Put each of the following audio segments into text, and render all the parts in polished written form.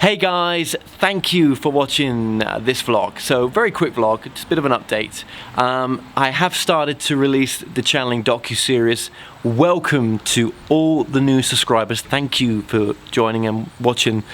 Hey guys, thank you for watching this vlog. So very quick vlog, just a bit of an update. I have started to release the channeling docu-series. Welcome to all the new subscribers. Thank you for joining and watching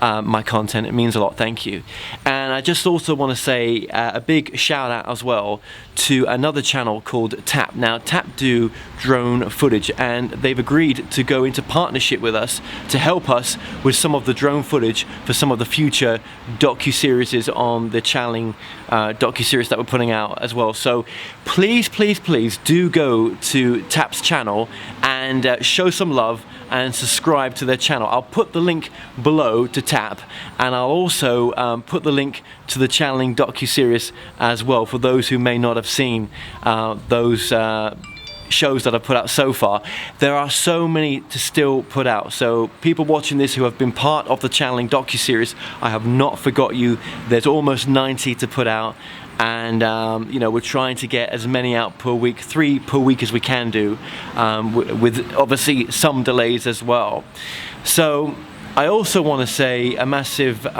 my content. It means a lot, thank you. And I just also want to say a big shout out as well to another channel called Tapp. Now Tapp do drone footage and they've agreed to go into partnership with us to help us with some of the drone footage for some of the future docu-series on the channeling docu-series that we're putting out as well. So please do go to Tapp's channel and show some love and subscribe to their channel. I'll put the link below to Tapp, and I'll also put the link to the channeling docu-series as well for those who may not have seen those shows that I've put out so far. There are so many to still put out, so people watching this who have been part of the channeling docu-series, I have not forgot you. There's almost 90 to put out, and you know, we're trying to get as many out per week, 3 per week as we can do, with obviously some delays as well. So I also want to say a massive bit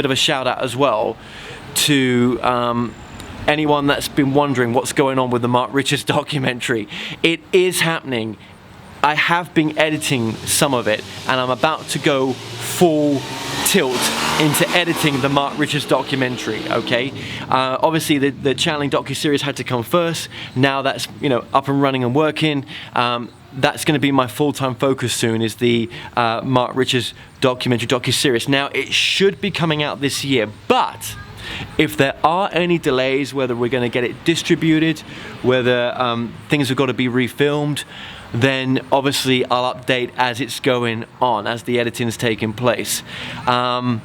of a shout out as well to anyone that's been wondering what's going on with the Mark Richards documentary. It is happening. I have been editing some of it and I'm about to go full tilt into editing the Mark Richards documentary, okay? Obviously the channeling docu-series had to come first. Now that's, you know, up and running and working. That's going to be my full-time focus soon, is the Mark Richards docu-series. Now it should be coming out this year, but if there are any delays, whether we're going to get it distributed, whether things have got to be refilmed, then obviously I'll update as it's going on, as the editing's taking place. And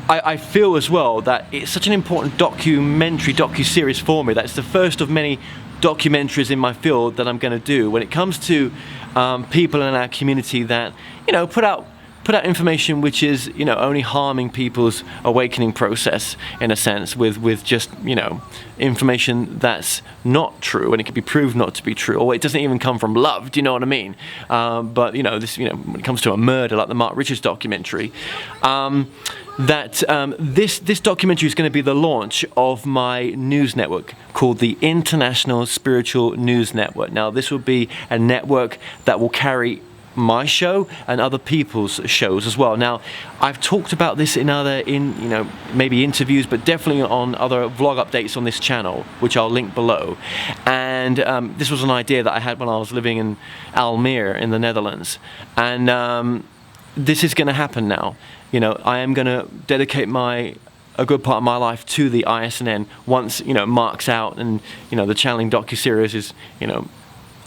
I feel as well that it's such an important docu-series for me. That's the first of many documentaries in my field that I'm going to do when it comes to people in our community that, you know, put out information which is, you know, only harming people's awakening process in a sense, with just, you know, information that's not true and it can be proved not to be true, or it doesn't even come from love. Do you know what I mean? But you know, this, you know, when it comes to a murder like the Mark Richards documentary, this documentary is going to be the launch of my news network called the International Spiritual News Network. Now this will be a network that will carry my show and other people's shows as well. Now I've talked about this in you know, maybe interviews, but definitely on other vlog updates on this channel, which I'll link below. And this was an idea that I had when I was living in Almere in the Netherlands, and this is going to happen now. You know, I am going to dedicate a good part of my life to the ISNN once, you know, Mark's out and, you know, the channeling docu-series is, you know,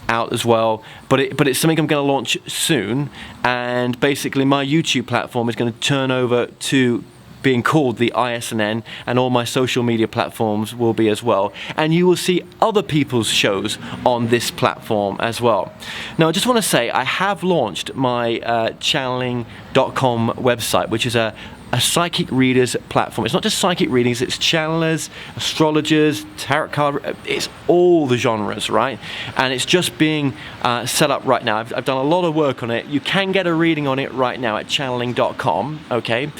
out as well, but it's something I'm going to launch soon. And basically my YouTube platform is going to turn over to being called the ISNN, and all my social media platforms will be as well, and you will see other people's shows on this platform as well. Now I just want to say I have launched my channeling.com website, which is a psychic readers platform. It's not just psychic readings, it's channelers, astrologers, tarot card, it's all the genres, right? And it's just being set up right now. I've done a lot of work on it. You can get a reading on it right now at channeling.com, okay?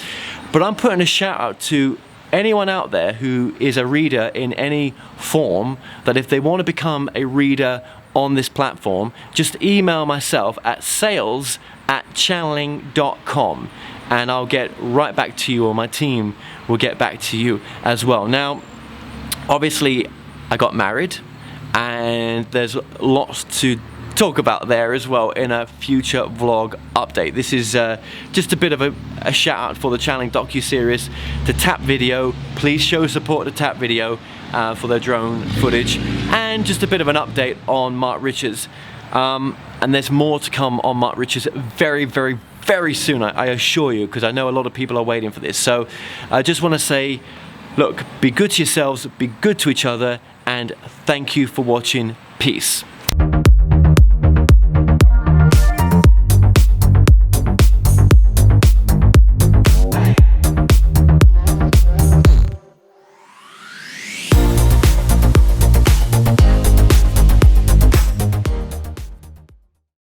But I'm putting a shout out to anyone out there who is a reader in any form, that if they want to become a reader on this platform, just email myself at sales@channeling.com. and I'll get right back to you, or my team will get back to you as well. Now, obviously, I got married, and there's lots to talk about there as well in a future vlog update. This is just a bit of a shout out for the channeling docu-series, the Tapp video. Please show support to Tapp video for their drone footage, and just a bit of an update on Mark Richards. And there's more to come on Mark Richards very soon, I assure you, because I know a lot of people are waiting for this. So I just want to say, look, be good to yourselves, be good to each other, and thank you for watching. Peace.